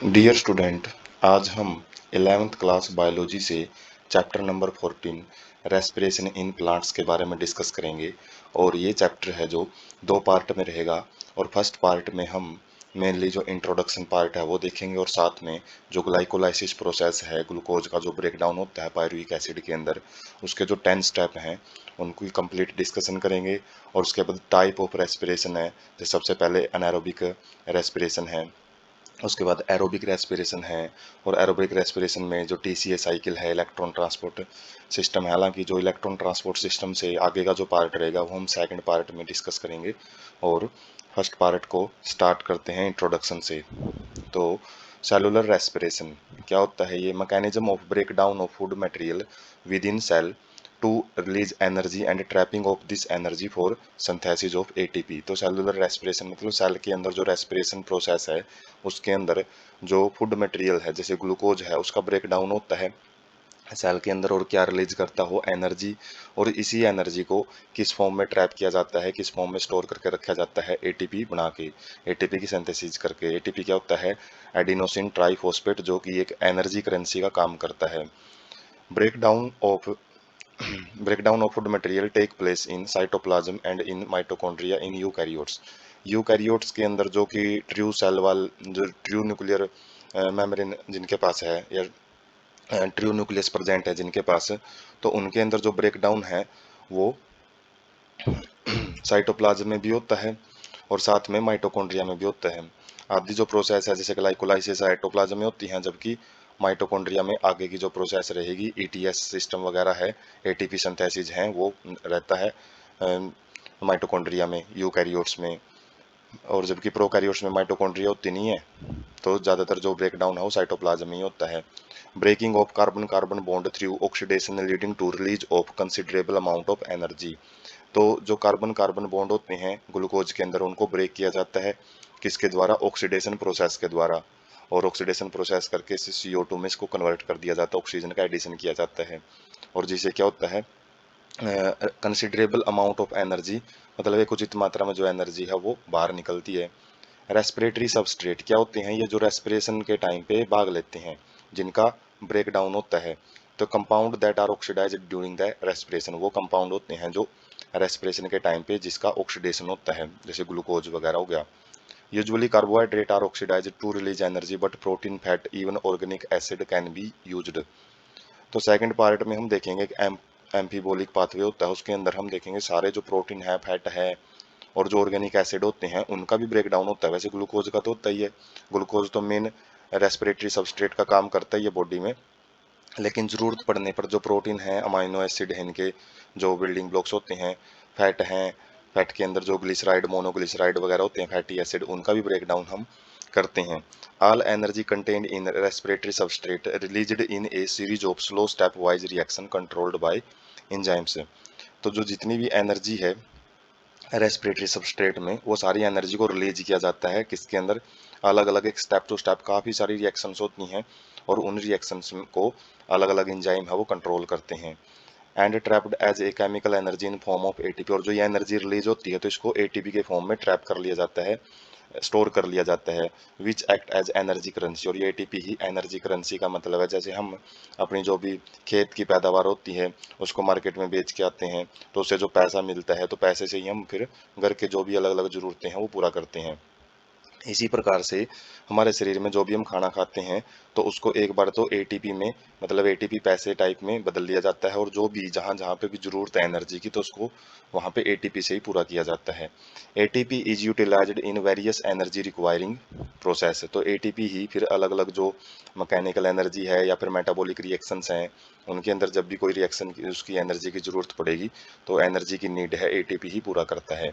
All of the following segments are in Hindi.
डियर स्टूडेंट, आज हम 11th क्लास बायोलॉजी से chapter number 14 respiration in plants के बारे में डिस्कस करेंगे। और ये चैप्टर है जो दो पार्ट में रहेगा। और फर्स्ट पार्ट में हम मेनली जो इंट्रोडक्शन पार्ट है वो देखेंगे, और साथ में जो ग्लाइकोलाइसिस प्रोसेस है, ग्लूकोज का जो ब्रेकडाउन होता है पायरुविक एसिड के अंदर, उसके जो 10 स्टेप हैं उनको कंप्लीट डिस्कशन करेंगे। और उसके बाद टाइप ऑफ रेस्पिरेशन है, तो सबसे पहले अनारोबिक रेस्पिरेशन है, उसके बाद एरोबिक रेस्पिरेशन है। और एरोबिक रेस्पिरेशन में जो टीसीए साइकिल है, इलेक्ट्रॉन ट्रांसपोर्ट सिस्टम है। हालांकि जो इलेक्ट्रॉन ट्रांसपोर्ट सिस्टम से आगे का जो पार्ट रहेगा वो हम सेकंड पार्ट में डिस्कस करेंगे। और फर्स्ट पार्ट को स्टार्ट करते हैं इंट्रोडक्शन से। तो सेलुलर रेस्पिरेशन क्या होता है? ये mechanism of breakdown of food material within cell to release energy and trapping of this energy for synthesis of ATP. तो सेलुलर रेस्पिरेशन मतलब सेल के अंदर जो रेस्पिरेशन प्रोसेस है उसके अंदर जो फूड मटेरियल है जैसे ग्लूकोज है उसका ब्रेकडाउन होता है सेल के अंदर, और क्या रिलीज करता हो? एनर्जी। और इसी एनर्जी को किस फॉर्म में ट्रैप किया जाता है, किस फॉर्म में स्टोर करके रखा जाता है? एटीपी बना के, एटीपी की सिंथेसिस करके। एटीपी क्या होता है? एडिनोसिन ट्राइफॉस्फेट, जो कि एक एनर्जी करेंसी का काम करता है। Breakdown of breakdown of food material take place in cytoplasm and in mitochondria in eukaryotes। Eukaryotes के अंदर जो कि ट्रू सेल वाल जो ट्रू न्यूक्लियर मेम्ब्रेन जिनके पास है, या ट्रू न्यूक्लियस प्रेजेंट है जिनके पास, तो उनके अंदर जो ब्रेकडाउन है वो साइटोप्लाज्म में भी होता है और साथ में माइटोकॉन्ड्रिया में भी होता है। आदि जो प्रोसेस है जैसे ग्लाइकोलाइसिस साइटोप्लाज्म में होती हैं, जबकि माइटोकॉन्ड्रिया में आगे की जो प्रोसेस रहेगी ईटीएस सिस्टम वगैरह है, एटीपी सिंथेसिस है, वो रहता है माइटोकॉन्ड्रिया में, यूकैरियोट्स में। और जबकि प्रोकैरियोट्स में माइटोकॉन्ड्रिया होती नहीं है, तो ज़्यादातर जो ब्रेकडाउन है वो साइटोप्लाज्म में ही होता है। Breaking of carbon carbon bond through oxidation leading to release of considerable amount of energy. तो जो कार्बन कार्बन बॉन्ड होते हैं ग्लूकोज के अंदर उनको ब्रेक किया जाता है किसके द्वारा? ऑक्सीडेशन प्रोसेस के द्वारा। और ऑक्सीडेशन प्रोसेस करके इसे CO2 में इसको कन्वर्ट कर दिया जाता है, ऑक्सीजन का एडिशन किया जाता है। और जिससे क्या होता है? कंसिडरेबल अमाउंट ऑफ एनर्जी, मतलब एक उचित मात्रा में जो एनर्जी है वो बाहर निकलती है। रेस्पिरेटरी सबस्ट्रेट क्या होते हैं? ये जो रेस्पिरेशन के टाइम पे भाग लेते हैं, जिनका ब्रेक डाउन होता है। तो compound that are oxidise during the respiration, वो कंपाउंड होते हैं जो रेस्पिरेशन के टाइम पे जिसका ऑक्सीडेशन होता है, जैसे ग्लूकोज वगैरह हो गया। Usually carbohydrate are oxidise to release energy but protein fat even organic acid can be used. तो सेकंड पार्ट में हम देखेंगे कि एम्फीबोलिक पाथवे होता है, उसके अंदर हम देखेंगे सारे जो प्रोटीन है, फैट है और जो ऑर्गेनिक एसिड होते हैं उनका भी ब्रेक डाउन होता है। वैसे ग्लूकोज का तो होता ही है, ग्लूकोज तो मेन रेस्पिरेटरी सबस्ट्रेट का काम करता है ये बॉडी में। लेकिन ज़रूरत पड़ने पर जो प्रोटीन है, अमाइनो एसिड है, इनके जो बिल्डिंग ब्लॉक्स होते हैं, फैट हैं, फैट के अंदर जो ग्लिसराइड, मोनोग्लिसराइड वगैरह होते हैं, फैटी एसिड, उनका भी ब्रेक डाउन हम करते हैं। All energy contained in respiratory substrate released in A series of slow step wise reaction controlled by enzymes. तो जो जितनी भी एनर्जी है रेस्पिरेटरी सबस्ट्रेट में, वो सारी एनर्जी को रिलीज किया जाता है किसके अंदर? अलग अलग एक स्टेप टू स्टेप काफ़ी सारी रिएक्शंस होती हैं, और उन रिएक्शंस को अलग अलग एंजाइम है वो कंट्रोल करते हैं। And trapped as a chemical energy in form of ATP, और जो ये एनर्जी रिलीज होती है तो इसको एटीपी के फॉर्म में ट्रैप कर लिया जाता है, स्टोर कर लिया जाता है। Which act as energy currency, और ये एटीपी ही एनर्जी करेंसी का मतलब है। जैसे हम अपनी जो भी खेत की पैदावार होती है उसको मार्केट में बेच के आते हैं, तो उससे जो पैसा मिलता है तो पैसे से ही हम फिर घर के जो भी अलग अलग ज़रूरतें हैं वो पूरा करते हैं। इसी प्रकार से हमारे शरीर में जो भी हम खाना खाते हैं तो उसको एक बार तो एटीपी में, मतलब एटीपी पैसे टाइप में बदल दिया जाता है, और जो भी जहाँ जहाँ पे भी जरूरत है एनर्जी की तो उसको वहाँ पे एटीपी से ही पूरा किया जाता है। ATP is utilised in various energy requiring process. तो एटीपी ही फिर अलग अलग जो मैकेनिकल एनर्जी है या फिर मेटाबॉलिक रिएक्शंस हैं उनके अंदर जब भी कोई रिएक्शन की उसकी एनर्जी की जरूरत पड़ेगी तो एनर्जी की नीड है एटीपी ही पूरा करता है।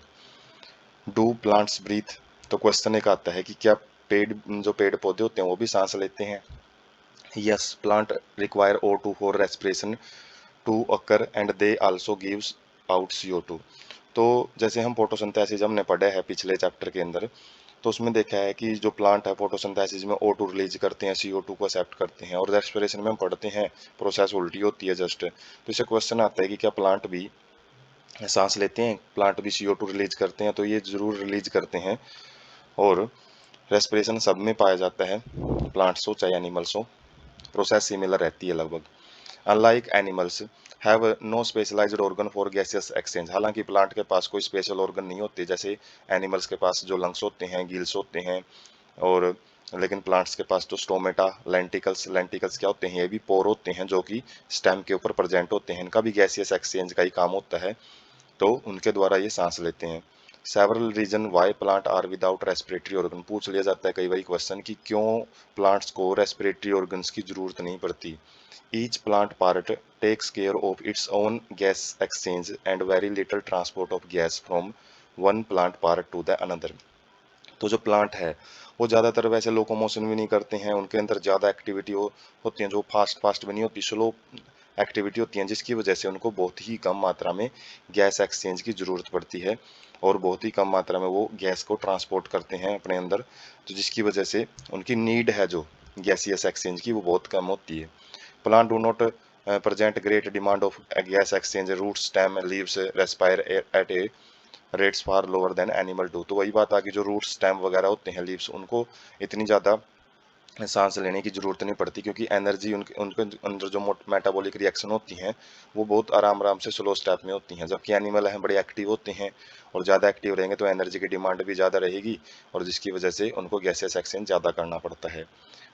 डू प्लांट्स ब्रीथ, तो क्वेश्चन एक आता है कि क्या जो पेड़ पौधे होते हैं वो भी सांस लेते हैं? Yes, plant require O2 for respiration to occur and they also gives out CO2। तो जैसे हम फोटोसिंथेसिस हमने पढ़ा है पिछले चैप्टर के अंदर, तो उसमें देखा है कि जो प्लांट है फोटोसिंथेसिस में O2 रिलीज करते हैं, CO2 को एक्सेप्ट करते हैं, और रेस्पिरेशन में हम पढ़ते हैं प्रोसेस उल्टी होती है जस्ट। तो इसे क्वेश्चन आता है कि क्या प्लांट भी सांस लेते हैं? प्लांट भी CO2 रिलीज करते हैं? तो ये जरूर रिलीज करते हैं। और रेस्पिरेशन सब में पाया जाता है, प्लांट्स हो चाहे एनिमल्स हो, प्रोसेस सिमिलर रहती है लगभग। Unlike animals have no specialised organ for gaseous exchange, हालांकि प्लांट के पास कोई स्पेशल ऑर्गन नहीं होते, जैसे एनिमल्स के पास जो लंग्स होते हैं, गिल्स होते हैं, और लेकिन प्लांट्स के पास तो स्टोमेटा, लेंटिकल्स, लेंटिकल्स क्या होते हैं, ये भी पोर होते हैं जो कि स्टेम के ऊपर प्रेजेंट होते हैं, इनका भी गैसियस एक्सचेंज का ही काम होता है, तो उनके द्वारा ये सांस लेते हैं। Several reason why plant are without respiratory organ, पूछ लिया जाता है कई बार क्वेश्चन कि क्यों प्लांट्स को रेस्पिरेटरी ऑर्गन्स की जरूरत नहीं पड़ती। Each plant part takes care of its own gas exchange and very little transport of gas from one plant part to the another. तो जो प्लांट है वो ज़्यादातर वैसे लोकोमोशन भी नहीं करते हैं, उनके अंदर ज़्यादा एक्टिविटी होती है, जो फास्ट फास्ट भी नहीं होती, स्लो एक्टिविटी होती हैं, जिसकी वजह से उनको बहुत ही कम मात्रा में गैस एक्सचेंज की ज़रूरत पड़ती है और बहुत ही कम मात्रा में वो गैस को ट्रांसपोर्ट करते हैं अपने अंदर, तो जिसकी वजह से उनकी नीड है जो गैसियस एक्सचेंज की वो बहुत कम होती है। Plant do not present great demand of gas exchange, root stem leaves respire at a rates far lower than animal do. तो वही बात आ गई, जो रूट स्टेम वगैरह होते हैं, लीव्स, उनको इतनी ज़्यादा सांस लेने की ज़रूरत नहीं पड़ती, क्योंकि एनर्जी उनके उनके अंदर जो मेटाबॉलिक रिएक्शन होती हैं वो बहुत आराम आराम से स्लो स्टेप में होती हैं, जबकि एनिमल हैं बड़े एक्टिव होते हैं, और ज़्यादा एक्टिव रहेंगे तो एनर्जी की डिमांड भी ज़्यादा रहेगी, और जिसकी वजह से उनको गैसेस एक्सचेंज ज़्यादा करना पड़ता है।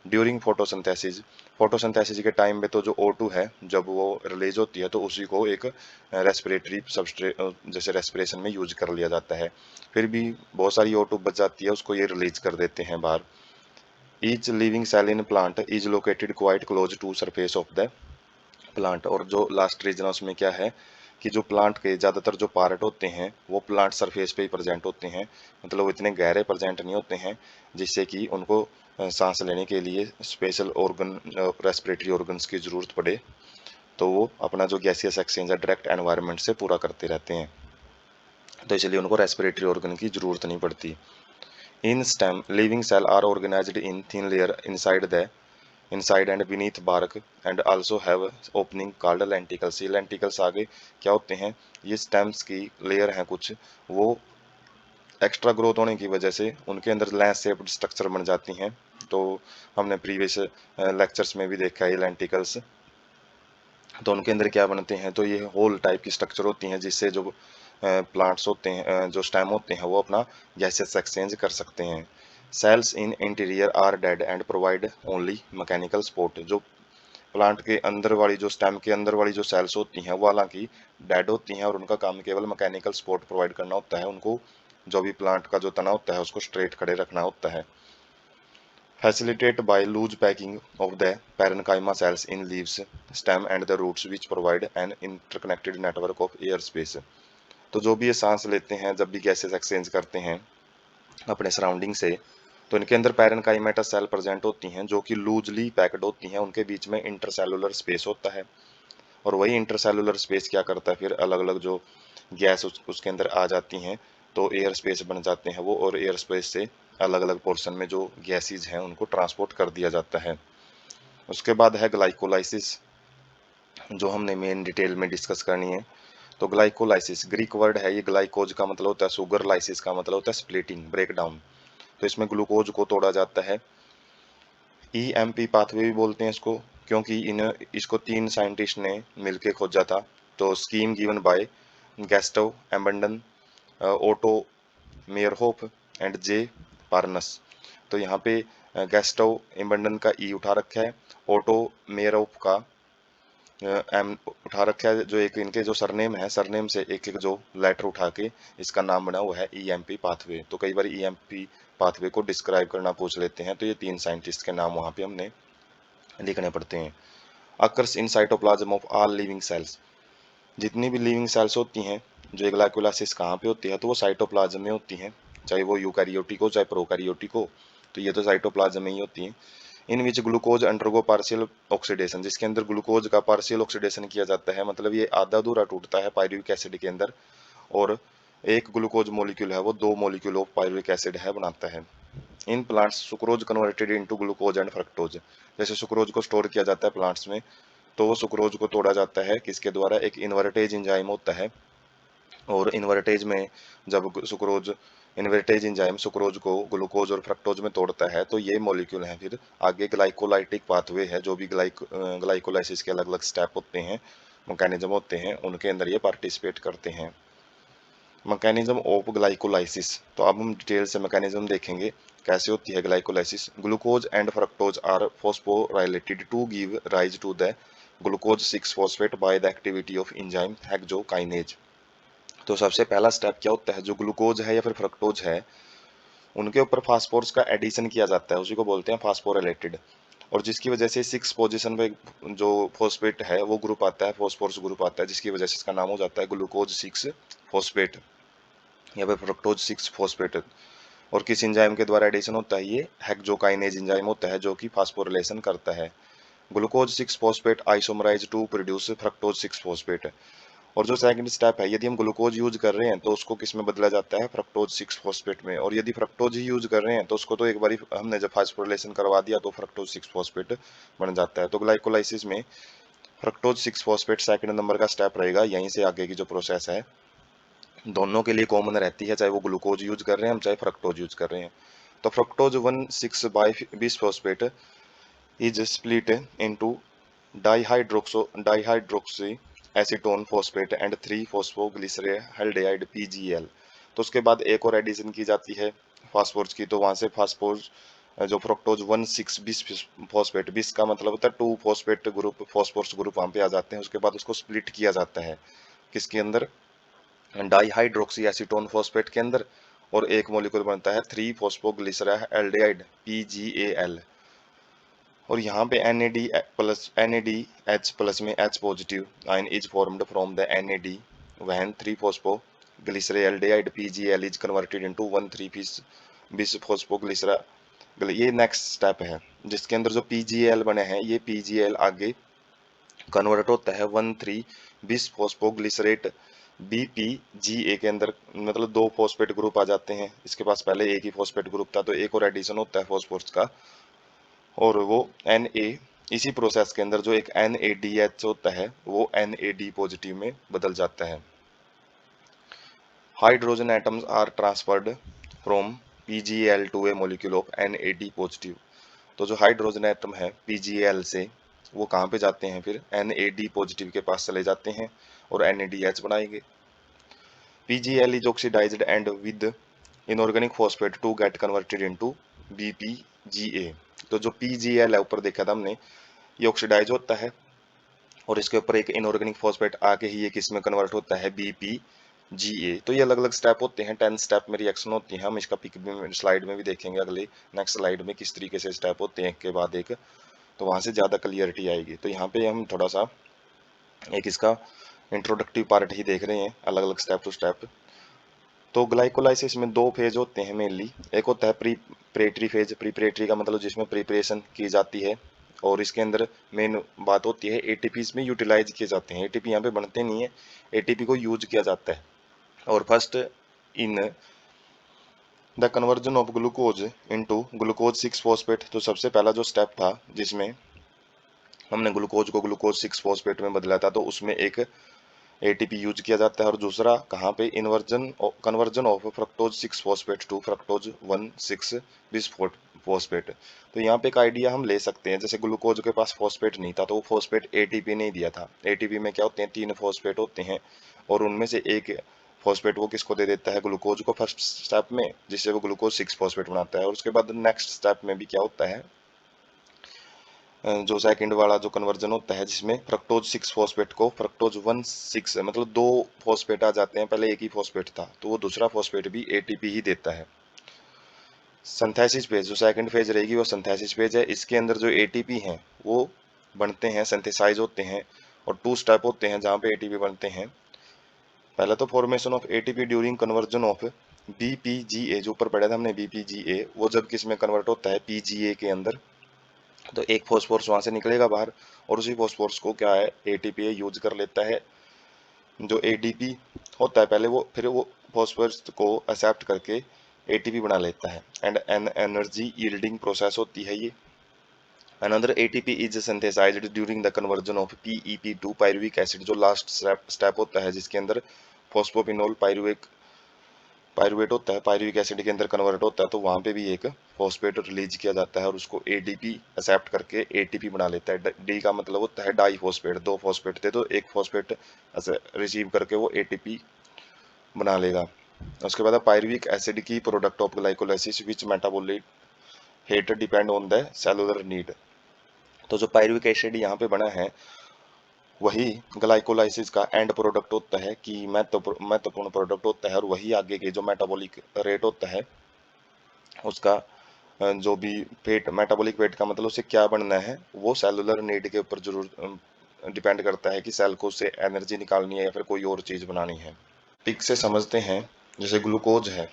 ड्यूरिंग फोटोसिंथेसिस, फोटोसिंथेसिस के टाइम में तो जो O2 है जब वो रिलीज होती है तो उसी को एक रेस्पिरेटरी सबस्ट्रेट जैसे रेस्पिरेशन में यूज कर लिया जाता है, फिर भी बहुत सारी O2 बच जाती है, उसको ये रिलीज कर देते हैं बाहर। Each living cell in plant is located quite close to surface of the plant, और जो लास्ट रीजन उसमें क्या है कि जो प्लांट के ज़्यादातर जो पार्ट होते हैं वो प्लांट सरफेस पे ही प्रेजेंट होते हैं, मतलब वो इतने गहरे प्रेजेंट नहीं होते हैं जिससे कि उनको सांस लेने के लिए स्पेशल ऑर्गन, रेस्पिरेटरी ऑर्गन्स की ज़रूरत पड़े, तो वो अपना जो गैसियस एक्सचेंज है डायरेक्ट एनवायरनमेंट से पूरा करते रहते हैं, तो इसलिए उनको रेस्पिरेटरी ऑर्गन की ज़रूरत नहीं पड़ती। इन stem living cell are organized in thin layer inside and beneath bark and also have opening called lenticles। ये lenticles आगे क्या होते हैं, ये stems की लेयर हैं कुछ, वो एक्स्ट्रा ग्रोथ होने की वजह से उनके अंदर लैंस शेप्ड स्ट्रक्चर बन जाती हैं, तो हमने प्रीवियस लेक्चर्स में भी देखा है लेंटिकल्स, तो उनके अंदर क्या बनते हैं, तो ये होल टाइप की स्ट्रक्चर होती हैं जिससे जो प्लांट्स होते हैं, जो स्टेम होते हैं वो अपना गैसेस एक्सचेंज कर सकते हैं। Cells in interior are dead and provide only mechanical support, जो प्लांट के अंदर वाली जो स्टेम के अंदर वाली जो सेल्स होती हैं वो हालांकि डेड होती हैं और उनका काम केवल मैकेनिकल सपोर्ट प्रोवाइड करना होता है, उनको जो भी प्लांट का जो तना होता है उसको स्ट्रेट खड़े रखना होता है। Facilitate by loose packing of the parenchyma cells in leaves, stem and the roots which provide an interconnected network of air space। तो जो भी ये सांस लेते हैं, जब भी गैसेस एक्सचेंज करते हैं अपने सराउंडिंग से, तो इनके अंदर पैरेनकाइमेटा सेल प्रेजेंट होती हैं जो कि लूजली पैक्ड होती हैं, उनके बीच में इंटरसेलुलर स्पेस होता है, और वही इंटरसेलुलर स्पेस क्या करता है, फिर अलग अलग जो गैस उसके अंदर आ जाती हैं तो एयर स्पेस बन जाते हैं वो, और एयर स्पेस से अलग अलग पोर्शन में जो गैसेज हैं उनको ट्रांसपोर्ट कर दिया जाता है। उसके बाद है ग्लाइकोलाइसिस, जो हमने मेन डिटेल में डिस्कस करनी है। तो ग्लाइकोलाइसिस ग्रीक वर्ड है, ये ग्लाइकोज का मतलब होता है शुगर, लाइसिस का मतलब होता है स्प्लिटिंग, ब्रेक डाउन, तो इसमें ग्लूकोज को तोड़ा जाता है। EMP पाथवे भी बोलते हैं इसको, क्योंकि इसको 3 साइंटिस्ट ने मिलकर खोजा था, तो scheme given by Gustav Embden, Otto Meyerhof and J Parnas. तो यहाँ पे गैस्टो एम्बंडन का ई उठा रखा है, ओटो मेयरहोफ का एम उठा रखा है, जो एक इनके जो सरनेम है, सरनेम से एक एक जो लेटर उठा के इसका नाम बना हुआ है EMP पाथवे। तो कई बार EMP पाथवे को डिस्क्राइब करना पूछ लेते हैं, तो ये 3 साइंटिस्ट के नाम वहाँ पे हमने लिखने पड़ते हैं। Occurs in cytoplasm of all living cells, जितनी भी लिविंग सेल्स होती हैं, जो ग्लाइकोलाइसिस कहाँ पे होती है, तो वो साइटोप्लाज्म में होती हैं, चाहे वो यूकैरियोटिक हो चाहे प्रोकैरियोटिक हो, तो ये तो साइटोप्लाज्म में ही होती हैं। इन विच ग्लूकोज अंडरगो पार्शियल ऑक्सीडेशन, जिसके अंदर ग्लूकोज का पार्शियल ऑक्सीडेशन किया जाता है, मतलब ये आधा अधूरा टूटता है पायरुविक एसिड के अंदर, और एक ग्लूकोज मॉलिक्यूल है वो 2 मॉलिक्यूल ऑफ पायरुविक एसिड है बनाता है। In plants sucrose converted into glucose and fructose, जैसे सुक्रोज को स्टोर किया जाता है प्लांट्स में, तो वो सुक्रोज को तोड़ा जाता है किसके द्वारा, एक इन्वर्टेज एंजाइम होता है, और इन्वर्टेज में जब सुक्रोज इन्वर्टेज एंजाइम सुक्रोज को ग्लूकोज और फ्रक्टोज में तोड़ता है, तो ये मॉलिक्यूल हैं फिर आगे ग्लाइकोलाइटिक पाथवे है, जो भी ग्लाइकोलाइसिस के अलग अलग स्टेप होते हैं, मैकेनिज्म होते हैं, उनके अंदर ये पार्टिसिपेट करते हैं। मैकेनिज्म ऑफ ग्लाइकोलाइसिस, तो अब हम डिटेल से मैकेनिज्म देखेंगे कैसे होती है glycolysis. Glucose and fructose are phosphorylated to give rise to the glucose 6 phosphate by the activity of enzyme hexokinase. तो सबसे पहला स्टेप क्या होता है, जो ग्लूकोज है या फिर फ्रक्टोज है उनके ऊपर फास्फोरस का एडिशन किया जाता है, उसी को बोलते हैं फास्फोराइलेटेड, और जिसकी वजह से 6 पोजीशन पे जो फॉस्फेट है वो ग्रुप आता है, फॉस्फोरस ग्रुप आता है, जिसकी वजह से इसका नाम हो जाता है ग्लूकोज 6 फॉस्फेट या फिर फ्रक्टोज 6 फॉस्फेट। और किस एंजाइम के द्वारा एडिशन होता है, ये हेक्सोकाइनेज एंजाइम होता है जो कि फास्फोरिलेशन करता है। Glucose 6 phosphate isomerise to produce fructose 6 phosphate. और जो सेकंड स्टेप है, यदि हम ग्लूकोज यूज कर रहे हैं तो उसको किस में बदला जाता है, फ्रक्टोज 6 फॉस्फेट में, और यदि फ्रक्टोज ही यूज कर रहे हैं तो उसको तो एक बार हमने जब फास्फोरिलेशन करवा दिया तो फ्रक्टोज 6 फॉस्फेट बन जाता है। तो ग्लाइकोलाइसिस में फ्रक्टोज 6 फॉस्फेट सेकंड नंबर का स्टेप रहेगा, यहीं से आगे की जो प्रोसेस है दोनों के लिए कॉमन रहती है, चाहे वो ग्लूकोज यूज कर रहे हैं हम चाहे फ्रक्टोज यूज कर रहे हैं। तो fructose 1,6 by 20 phosphate is split into dihydroxy acetone phosphate and 3 phosphoglyceraldehyde PgL। तो उसके बाद एक और एडिशन की जाती है फास्फोरस की, तो वहां से फास्फोरस जो फ्रक्टोज 1,6 20 फॉस्फेट, 20 का मतलब होता है 2 फॉस्फेट ग्रुप, फॉस्फोरस ग्रुप वहां पे आ जाते हैं। उसके बाद उसको स्प्लिट किया जाता है किसके अंदर, डाइहाइड्रोक्सी एसीटोन फॉस्फेट के अंदर, और एक मॉलिक्यूल बनता है 3 फॉस्फोग्लिसराल्डिहाइड PgAl। और यहाँ पे NADH प्लस में H positive ion is formed from the NAD when 3 फॉस्फोग्लिसराल्डिहाइड PgL is converted into 1,3 bis फॉस्फोग्लिसरा। ये नेक्स्ट स्टेप है जिसके अंदर जो PgL बने हैं, ये PgL आगे कन्वर्ट होता है 1,3 bis फॉस्फोग्लिसरेट BPGA के अंदर, मतलब 2 फॉस्फेट ग्रुप आ जाते हैं। इसके पास पहले एक ही फॉस्फेट ग्रुप था, तो एक और एडिशन होता है फॉस्फोरस का, और वो Na, इसी प्रोसेस के अंदर जो एक NADH होता है वो NAD पॉजिटिव में बदल जाता है। Hydrogen atoms are transferred from PgL to a molecule of NAD positive. तो जो हाइड्रोजन एटम है PgL से वो कहाँ पे जाते हैं, फिर NAD पॉजिटिव के पास चले जाते हैं और NADH बनाएंगे। PgL is oxidized and with inorganic phosphate to get converted into BPGA। तो जो PgL है ऊपर देखा था हमने, ये ऑक्सीडाइज होता है और इसके ऊपर एक इनऑर्गेनिक फॉस्फेट आके ही ये किस में कन्वर्ट होता है, BPGA। तो ये अलग अलग स्टेप होते हैं, 10 स्टेप में रिएक्शन होती है। हम इसका पिक भी स्लाइड में भी देखेंगे, अगले नेक्स्ट स्लाइड में किस तरीके से स्टेप होते हैं एक के बाद एक, तो वहां से ज्यादा क्लियरिटी आएगी। तो यहाँ पे हम थोड़ा सा एक इसका इंट्रोडक्टिव पार्ट ही देख रहे हैं, अलग अलग स्टेप टू स्टेप। तो ग्लाइकोलाइसिस में 2 फेज होते हैं मेनली। एक होता है प्रीपरेटरी फेज, प्रीपरेटरी का मतलब जिसमें प्रिपरेशन की जाती है, और इसके अंदर मेन बात होती है एटीपी में यूटिलाइज किए जाते हैं। एटीपी यहाँ पे बनते नहीं है, एटीपी को यूज किया जाता है। और first in the conversion of glucose into glucose 6 phosphate, तो सबसे पहला जो स्टेप था जिसमें हमने ग्लूकोज को ग्लूकोज 6 फॉस्फेट में बदला था, तो उसमें एक एटीपी यूज किया जाता है। और दूसरा कहाँ पे, conversion of fructose 6 phosphate to fructose 1,6 bis phosphate. तो यहाँ पे एक आइडिया हम ले सकते हैं, जैसे ग्लूकोज के पास फॉस्फेट नहीं था तो वो फॉस्फेट एटीपी नहीं दिया था। एटीपी में क्या होते हैं, 3 फॉस्फेट होते हैं, और उनमें से एक फॉस्फेट वो किसको दे देता है, ग्लूकोज को फर्स्ट स्टेप में, जिससे वो ग्लूकोज 6 फॉस्फेट बनाता है। और उसके बाद नेक्स्ट स्टेप में भी क्या होता है, जो सेकंड वाला जो कन्वर्जन होता है जिसमें फ्रक्टोज 6 फॉस्फेट को फ्रक्टोज 1,6, मतलब 2 फॉस्फेट आ जाते हैं, पहले एक ही फॉस्फेट था, तो वो दूसरा फॉस्फेट भी एटीपी ही देता है। सिंथेसिस फेज, जो सेकंड फेज रहेगी वो सिंथेसिस फेज है। इसके अंदर जो एटीपी हैं वो बनते हैं, सिंथेसाइज होते हैं, और 2 स्टेप होते हैं जहाँ पे एटीपी बनते हैं। पहला तो formation of ATP during conversion of BPGA, जो ऊपर पढ़ा था हमने BPGA, वो जब किस में कन्वर्ट होता है, PGA के अंदर, तो एक फॉस्फोरस वहां से निकलेगा बाहर, और उसी फॉस्फोरस को क्या है, एटीपी यूज कर लेता है। जो एडीपी होता है पहले वो, फिर वो फॉस्फोरस को एक्सेप्ट करके एटीपी बना लेता है, and an energy yielding process होती है ये। Another ATP is synthesised during the conversion of PEP to pyruvic acid, जो लास्ट स्टेप होता है जिसके अंदर फॉस्फोपिनोल पायरुविक पायरुवेट होता है, पायरुविक एसिड के अंदर कन्वर्ट होता है, तो वहाँ पे भी एक फॉस्फेट रिलीज किया जाता है और उसको एडीपी एक्सेप्ट करके एटीपी बना लेता है। डी का मतलब होता है डाई फॉस्फेट, दो फॉस्फेट थे तो एक फॉस्फेट रिसीव करके वो एटीपी बना लेगा। उसके बाद पायरुविक एसिड की product of glycolysis which metabolite hate depend on the cellular need. तो जो पायरुविक एसिड यहाँ पे बना है वही ग्लाइकोलाइसिस का एंड प्रोडक्ट होता है, कि महत्वपूर्ण प्रोडक्ट होता है, और वही आगे के जो मेटाबॉलिक रेट होता है उसका जो भी पेट, मेटाबॉलिक पेट का मतलब उसे क्या बनना है वो सेलुलर नीड के ऊपर जरूर डिपेंड करता है कि सेल को उससे एनर्जी निकालनी है या फिर कोई और चीज बनानी है। ठीक से समझते हैं। जैसे ग्लूकोज है,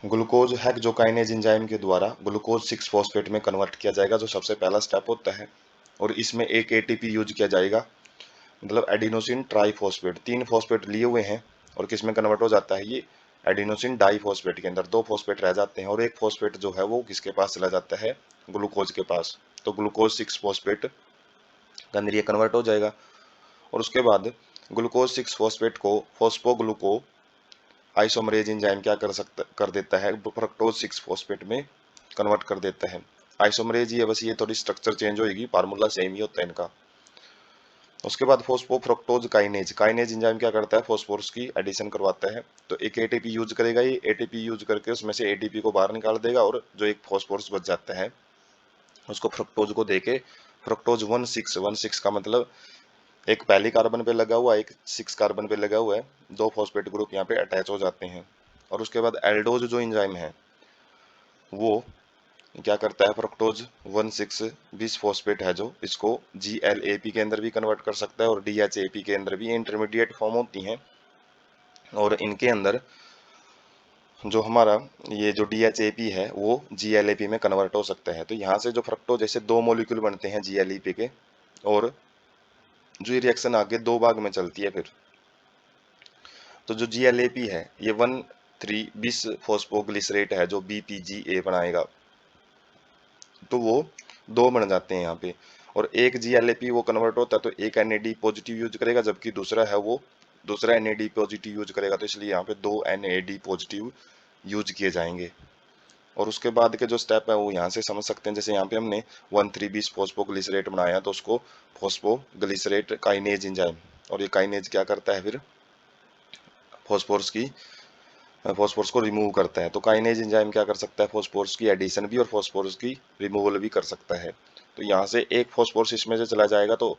ग्लूकोज हेक्सोकाइनेज एंजाइम के द्वारा ग्लूकोज 6 फॉस्फेट में कन्वर्ट किया जाएगा, जो सबसे पहला स्टेप होता है, और इसमें एक एटीपी यूज किया जाएगा, मतलब एडिनोसिन ट्राइफॉस्फेट। 3 फॉस्फेट लिए हुए हैं और किस में कन्वर्ट हो जाता है ये एडिनोसिन डाइफॉस्फेट के अंदर, 2 फॉस्फेट रह जाते हैं और एक फॉस्फेट जो है वो किसके पास चला जाता है, ग्लूकोज के पास। तो ग्लूकोज 6 फॉस्फेट के अंदर ये कन्वर्ट हो जाएगा और उसके बाद ग्लूकोज 6 फॉस्फेट को फॉस्फोग्लूको आइसोमरेज एंजाइम क्या कर देता है, फ्रक्टोज 6 फॉस्फेट में कन्वर्ट कर देता है। आइसोमरेज ये बस ये थोड़ी स्ट्रक्चर चेंज होगी, फार्मूला सेम ही होता है इनका। उसके बाद फोस्फोफ्रक्टोज काइनेज, काइनेज एंजाइम क्या करता है, फॉस्फोरस की एडिशन करवाता है। तो एक एटीपी यूज करेगा, ये एटीपी यूज करके उसमें से एटीपी को बाहर निकाल देगा और जो एक फॉस्फोरस बच जाता है उसको फ्रक्टोज को देके, फ्रक्टोज 1,6 का मतलब एक पहली कार्बन पे लगा हुआ, एक 6 कार्बन पे लगा हुआ है, 2 फॉस्फेट ग्रुप यहाँ पे अटैच हो जाते हैं। और उसके बाद एल्डोज जो एंजाइम है वो क्या करता है, फ्रक्टोज 1,6 बिस फॉस्फेट है जो इसको GLAP के अंदर भी कन्वर्ट कर सकता है और DHAP के अंदर भी इंटरमीडिएट फॉर्म होती हैं। और इनके अंदर जो हमारा ये जो DHAP है वो GLAP में कन्वर्ट हो सकता है। तो यहाँ से जो फ्रक्टोज जैसे 2 मॉलिक्यूल बनते हैं GLAP के, और जो ये रिएक्शन आगे 2 भाग में चलती है फिर। तो जो GLAP है ये 1,3 बिस फॉस्फोग्लिसरेट है जो BPGA बनाएगा, तो वो 2 बन जाते हैं यहाँ पे। और एक GLAP वो कन्वर्ट होता है तो एक NAD पॉजिटिव यूज करेगा, जबकि दूसरा है वो दूसरा NAD पॉजिटिव यूज करेगा, तो इसलिए यहाँ पे 2 NAD पॉजिटिव यूज किए जाएंगे। और उसके बाद के जो स्टेप है वो यहाँ से समझ सकते हैं। जैसे यहाँ पे हमने 1,3-बिस फॉस्फोग्लिसरेट बनाया तो उसको फॉस्फोग्लिसरेट काइनेज एंजाइम, और ये काइनेज क्या करता है फिर फॉस्फोरस की फॉस्फोरस को रिमूव करता है। तो काइनेज एंजाइम क्या कर सकता है, फॉस्फोरस की एडिशन भी और फॉस्फोरस की रिमूवल भी कर सकता है। तो यहाँ से एक फॉस्फोरस इसमें से चला जाएगा, तो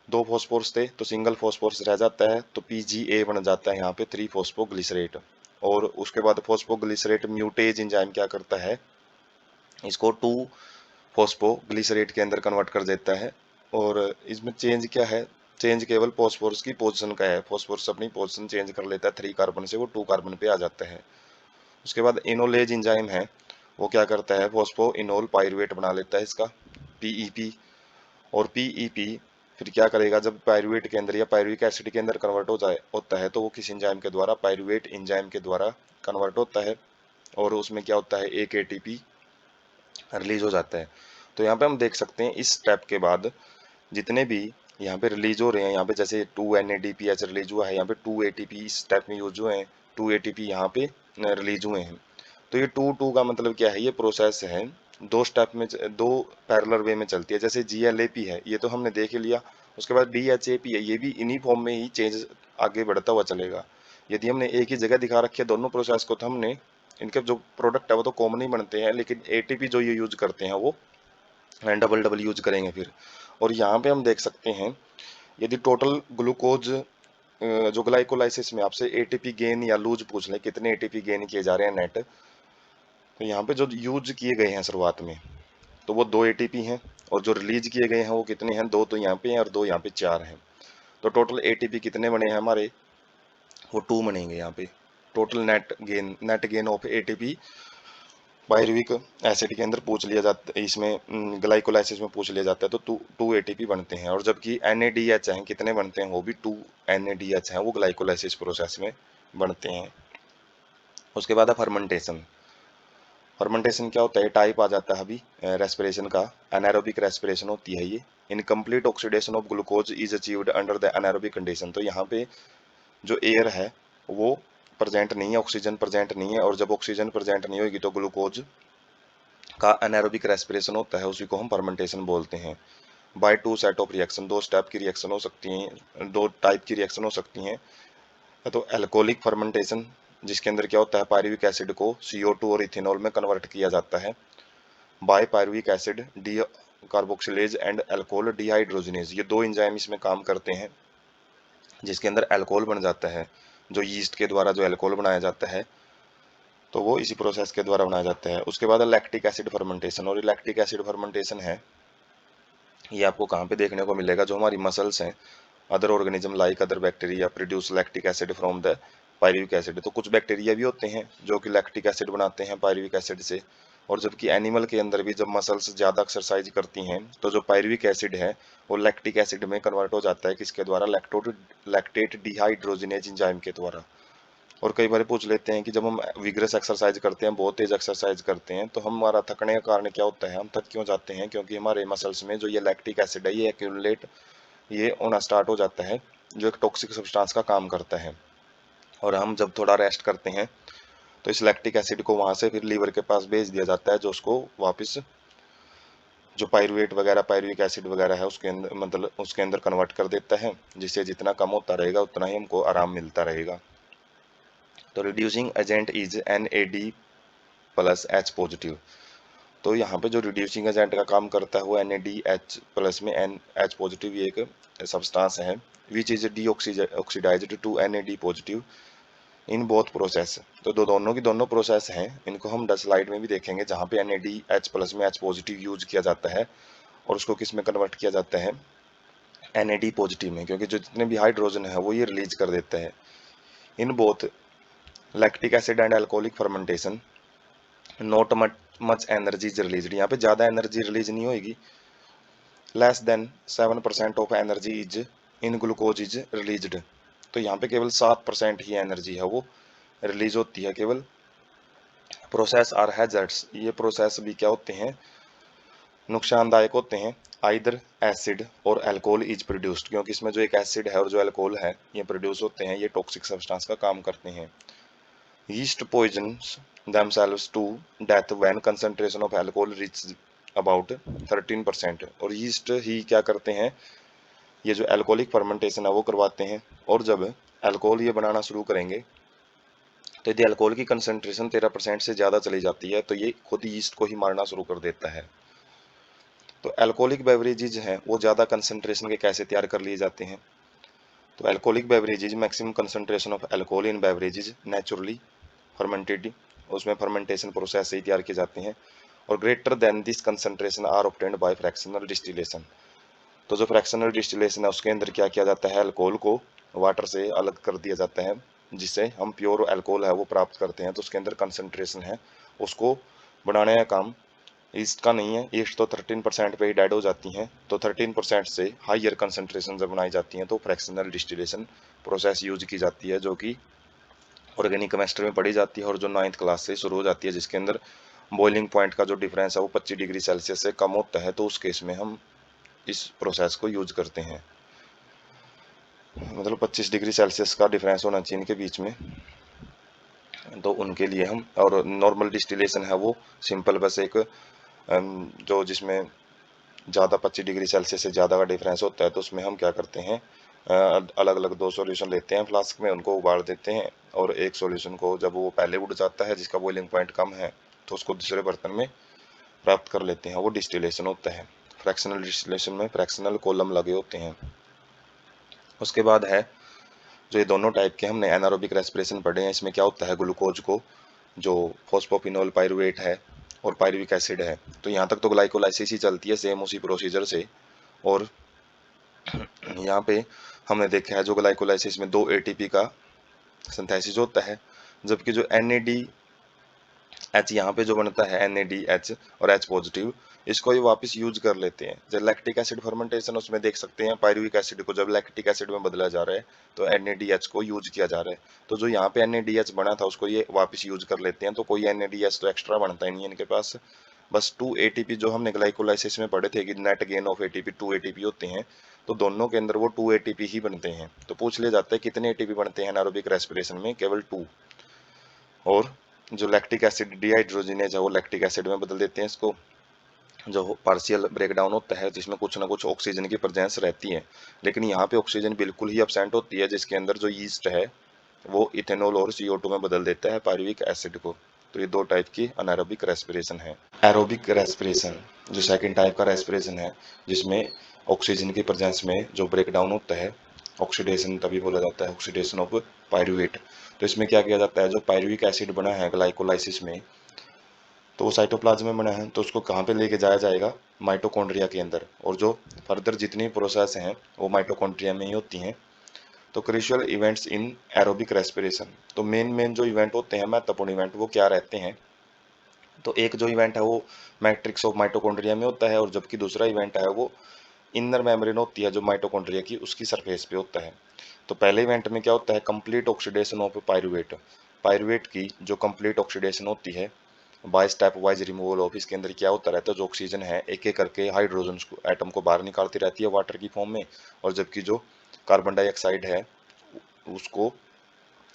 2 फॉस्फोरस थे तो सिंगल फॉस्फोरस रह जाता है, तो PGA बन जाता है यहाँ पे 3 फॉस्फोग्लिसरेट। और उसके बाद फॉस्फोग्लिसरेट म्यूटेज एंजाइम क्या करता है, इसको 2 फॉस्फोग्लिसरेट के अंदर कन्वर्ट कर देता है। और इसमें चेंज क्या है, चेंज केवल फॉस्फोरस की पोजीशन का है, फॉस्फोरस अपनी पोजीशन चेंज कर लेता है, 3 कार्बन से वो 2 कार्बन पे आ जाता है। उसके बाद इनोलेज एंजाइम है, वो क्या करता है, फॉस्फो इनोल पायरुवेट बना लेता है इसका PEP। और PEP फिर क्या करेगा, जब पायरुवेट के अंदर या पायरुविक एसिड के अंदर कन्वर्ट होता है तो वो किस एंजाइम के द्वारा, पायरुवेट एंजाइम के द्वारा कन्वर्ट होता है। और उसमें क्या होता है, एक ATP रिलीज हो जाता है। तो यहाँ पे हम देख सकते हैं इस स्टेप के बाद जितने भी यहाँ पे रिलीज हो रहे हैं, यहाँ पे जैसे 2 NADPH रिलीज हुआ है, यहाँ पे 2 ATP इस स्टेप में यूज हुए हैं, 2 ATP यहाँ पे रिलीज हुए हैं। तो ये 2-2 का मतलब क्या है, ये प्रोसेस है 2 स्टेप में, 2 पैरेलल वे में चलती है। जैसे GLAP है ये तो हमने देख ही लिया, उसके बाद DHAP है ये भी इन्हीं फॉर्म में ही चेंज आगे बढ़ता हुआ चलेगा। यदि हमने एक ही जगह दिखा रखी है दोनों प्रोसेस को, तो हमने इनके जो प्रोडक्ट है वो तो कॉमन ही बनते हैं, लेकिन ATP जो ये यूज करते हैं वो डबल डबल यूज करेंगे फिर। और यहाँ पे हम देख सकते हैं यदि टोटल ग्लूकोज जो ग्लाइकोलाइसिस में आपसे ATP गेन या लूज पूछ ले कितने ATP गेन किए जा रहे हैं नेट, तो यहाँ पे जो यूज किए गए हैं शुरुआत में तो वो 2 ATP हैं, और जो रिलीज किए गए हैं वो कितने हैं, 2 तो यहाँ पे हैं और 2 यहाँ पे 4 हैं। तो टोटल ATP कितने बने हैं हमारे, वो 2 बनेंगे यहाँ पे। Total net gain of ATP pyruvic acid के अंदर पूछ लिया जाता है, इसमें ग्लाइकोलाइसिस में पूछ लिया जाता है, तो 2 ATP बनते हैं। और जबकि NADH हैं कितने बनते हैं, वो भी 2 NADH हैं, वो ग्लाइकोलाइसिस प्रोसेस में बनते हैं। उसके बाद है फर्मेंटेशन। फर्मेंटेशन क्या होता है, टाइप आ जाता है अभी रेस्पिरेशन का, एनारोबिक रेस्पिरेशन होती है ये। Incomplete oxidation of glucose is achieved under the anaerobic condition. तो यहाँ पे जो एयर है वो प्रेजेंट नहीं है, ऑक्सीजन प्रेजेंट नहीं है, और जब ऑक्सीजन प्रेजेंट नहीं होगी तो ग्लूकोज का एनारोबिक रेस्पिरेशन होता है, उसी को हम फर्मेंटेशन बोलते हैं। By two set of reaction, दो स्टेप की रिएक्शन हो सकती हैं, दो टाइप की रिएक्शन हो सकती हैं। तो एल्कोहलिक फर्मेंटेशन, जिसके अंदर क्या होता है, पायरुविक एसिड को CO2 और इथेनॉल में कन्वर्ट किया जाता है। By pyruvic acid decarboxylase and alcohol dehydrogenase, ये दो एंजाइम इसमें काम करते हैं, जिसके अंदर अल्कोहल बन जाता है। जो यीस्ट के द्वारा जो अल्कोहल बनाया जाता है, तो वो इसी प्रोसेस के द्वारा बनाया जाता है। उसके बाद लैक्टिक एसिड फर्मेंटेशन, और लैक्टिक एसिड फर्मेंटेशन है, ये आपको कहाँ पे देखने को मिलेगा, जो हमारी मसल्स हैं, other organism like other bacteria produce lactic acid from the pyruvic acid. तो कुछ बैक्टीरिया भी होते हैं जो कि लैक्टिक एसिड बनाते हैं पायरुविक एसिड से। और जबकि एनिमल के अंदर भी जब मसल्स ज़्यादा एक्सरसाइज करती हैं तो जो पायरुविक एसिड है वो लैक्टिक एसिड में कन्वर्ट हो जाता है, किसके द्वारा, लैक्टेट डिहाइड्रोजिनेज एंजाइम के द्वारा। और कई बार पूछ लेते हैं कि जब हम विग्रस एक्सरसाइज करते हैं, बहुत तेज एक्सरसाइज करते हैं, तो हमारा थकने का कारण क्या होता है, हम थक क्यों जाते हैं, क्योंकि हमारे मसल्स में जो ये लैक्टिक एसिड है ये एक्यूमुलेट, ये होना स्टार्ट हो जाता है, जो एक टॉक्सिक सब्सटेंस का काम करता है। और हम जब थोड़ा रेस्ट करते हैं तो इस लैक्टिक एसिड को वहां से फिर लीवर के पास भेज दिया जाता है, जो उसको वापस जो पायरुवेट वगैरह पायरुविक एसिड वगैरह है उसके अंदर, मतलब उसके अंदर कन्वर्ट कर देता है, जिससे जितना कम होता रहेगा उतना ही हमको आराम मिलता रहेगा। तो reducing agent is NAD plus H positive. तो यहाँ पे जो रिड्यूसिंग एजेंट का काम करता है वो NADH प्लस में NH पॉजिटिव, ये एक सब्सटेंस है, which is deoxidised to NAD positive in both process. तो दोनों की दोनों प्रोसेस हैं, इनको हम 10 स्लाइड में भी देखेंगे, जहाँ पे NADH प्लस में H पॉजिटिव यूज किया जाता है और उसको किस में कन्वर्ट किया जाता है, NAD पॉजिटिव में, क्योंकि जो जितने भी हाइड्रोजन है वो ये रिलीज कर देता है। In both lactic acid and alcoholic fermentation not much energy is release, यहाँ पे ज़्यादा एनर्जी रिलीज नहीं होगी, less than 7% of energy is in glucose is released. तो यहाँ पे केवल 7% ही एनर्जी है वो रिलीज होती है केवल। प्रोसेस आर हैजर्ड्स, ये प्रोसेस भी क्या होते हैं, नुकसानदायक होते हैं। आइदर एसिड और अल्कोहल इज प्रोड्यूस्ड, क्योंकि इसमें जो एक एसिड है और जो अल्कोहल है ये प्रोड्यूस होते हैं, ये टॉक्सिक सब्सटेंस का काम करते हैं। Yeast poisons themselves to death when concentration of alcohol reaches about 13%। और यीस्ट ही क्या करते हैं, ये जो अल्कोहलिक फर्मेंटेशन है वो करवाते हैं, और जब अल्कोहल ये बनाना शुरू करेंगे तो यदि अल्कोहल की कंसंट्रेशन 13% से ज़्यादा चली जाती है तो ये खुद यीस्ट को ही मारना शुरू कर देता है। तो अल्कोहलिक बेवरेजेज हैं वो ज़्यादा कंसंट्रेशन के कैसे तैयार कर लिए जाते हैं, तो alcoholic beverages maximum concentration of alcohol in beverages naturally fermented, उसमें फर्मेंटेशन प्रोसेस से ही तैयार किए जाते हैं। और greater than this concentration are obtained by fractional distillation. तो जो फ्रैक्शनल डिस्टिलेशन है उसके अंदर क्या किया जाता है, अल्कोहल को वाटर से अलग कर दिया जाता है, जिससे हम प्योर अल्कोहल है वो प्राप्त करते हैं। तो उसके अंदर कंसंट्रेशन है उसको बढ़ाने का काम ईस्ट का नहीं है, ईस्ट तो 13% पे ही डेड हो जाती हैं, तो 13% से हाइयर कंसंट्रेशन जब बनाई जाती हैं तो फ्रैक्शनल डिस्टिलेशन प्रोसेस यूज की जाती है, जो कि ऑर्गेनिक केमिस्ट्री में पढ़ी जाती है और जो 9th क्लास से शुरू हो जाती है, जिसके अंदर बॉइलिंग पॉइंट का जो डिफरेंस है वो 25 डिग्री सेल्सियस से कम होता है, तो उस केस में हम इस प्रोसेस को यूज करते हैं, मतलब 25 डिग्री सेल्सियस का डिफरेंस होना चाहिए इनके बीच में। तो उनके लिए हम, और नॉर्मल डिस्टिलेशन है वो सिंपल बस एक जो जिसमें ज़्यादा 25 डिग्री सेल्सियस से ज़्यादा का डिफरेंस होता है, तो उसमें हम क्या करते हैं, अलग अलग दो सॉल्यूशन लेते हैं फ्लास्क में, उनको उबाल देते हैं, और एक सॉल्यूशन को जब वो पहले उड़ जाता है जिसका बॉइलिंग पॉइंट कम है तो उसको दूसरे बर्तन में प्राप्त कर लेते हैं, वो डिस्टिलेशन होता है। फ्रैक्शनल डिस्टिलेशन में फ्रैक्शनल कॉलम लगे होते हैं। उसके बाद है जो ये दोनों टाइप के हमने एनारोबिक रेस्पिरेशन पढ़े हैं, इसमें क्या होता है, ग्लूकोज को जो फॉस्फोफिनोल पायरुवेट है और पायरुविक एसिड है, तो यहाँ तक तो ग्लाइकोलाइसिस ही चलती है सेम उसी प्रोसीजर से। और यहाँ पे हमने देखा है जो ग्लाइकोलाइसिस में 2 ATP का सिंथेसिस होता है, जबकि जो NADH यहाँ पे जो बनता है NADH और H पॉजिटिव, इसको ये वापस यूज कर लेते हैं। जब लैक्टिक एसिड फर्मेंटेशन उसमें देख सकते हैं पायरुविक एसिड को जब लैक्टिक एसिड में बदला जा रहा है तो NADH को यूज किया जा रहा है, तो जो यहाँ पे NADH बना था उसको ये वापस यूज कर लेते हैं, तो कोई NADH तो एक्स्ट्रा बनता ही नहीं है इनके पास, बस 2 एटीपी जो हमने ग्लाइकोलाइसिस में पढ़े थे कि net gain of ATP 2 ATP होते हैं, तो दोनों के अंदर वो 2 एटीपी ही बनते हैं। तो पूछ लिया जाता है कितने एटीपी बनते हैं एनारोबिक रेस्पिरेशन में, केवल 2। और जो लैक्टिक एसिड डिहाइड्रोजिनेज है वो लैक्टिक एसिड में बदल देते हैं इसको, जो पार्शियल ब्रेकडाउन होता है जिसमें कुछ ना कुछ ऑक्सीजन की प्रेजेंस रहती है, लेकिन यहाँ पे ऑक्सीजन बिल्कुल ही अब्सेंट होती है, जिसके अंदर जो यीस्ट है वो इथेनॉल और CO2 में बदल देता है पायरुविक एसिड को। तो ये दो टाइप की अनारोबिक रेस्पिरेशन है। एरोबिक रेस्पिरेशन जो सेकंड टाइप का रेस्पिरेशन है, जिसमें ऑक्सीजन की प्रेजेंस में जो ब्रेकडाउन होता है, ऑक्सीडेशन तभी बोला जाता है, ऑक्सीडेशन ऑफ पायरुवेट। तो इसमें क्या किया जाता है, जो पायरुविक एसिड बना है ग्लाइकोलाइसिस में, तो वो साइटोप्लाज्म में बना है, तो उसको कहाँ पे लेके जाया जाएगा, माइटोकॉन्ड्रिया के अंदर। और जो फर्दर जितनी प्रोसेस हैं वो माइटोकॉन्ड्रिया में ही होती हैं। तो crucial events in aerobic respiration, तो मेन जो इवेंट होते हैं, महत्वपूर्ण इवेंट, वो क्या रहते हैं। तो एक जो इवेंट है वो मैट्रिक्स ऑफ माइटोकॉन्ड्रिया में होता है, और जबकि दूसरा इवेंट है वो इनर मेम्ब्रेन होती है जो माइटोकॉन्ड्रिया की, उसकी सरफेस पे होता है। तो पहले इवेंट में क्या होता है, complete oxidation of pyruvate, pyruvate की जो कंप्लीट ऑक्सीडेशन होती है by step wise removal of. इसके अंदर क्या होता रहता है, जो ऑक्सीजन है एक एक करके हाइड्रोजन एटम को बाहर निकालती रहती है वाटर की फॉर्म में, और जबकि जो कार्बन डाइऑक्साइड है उसको,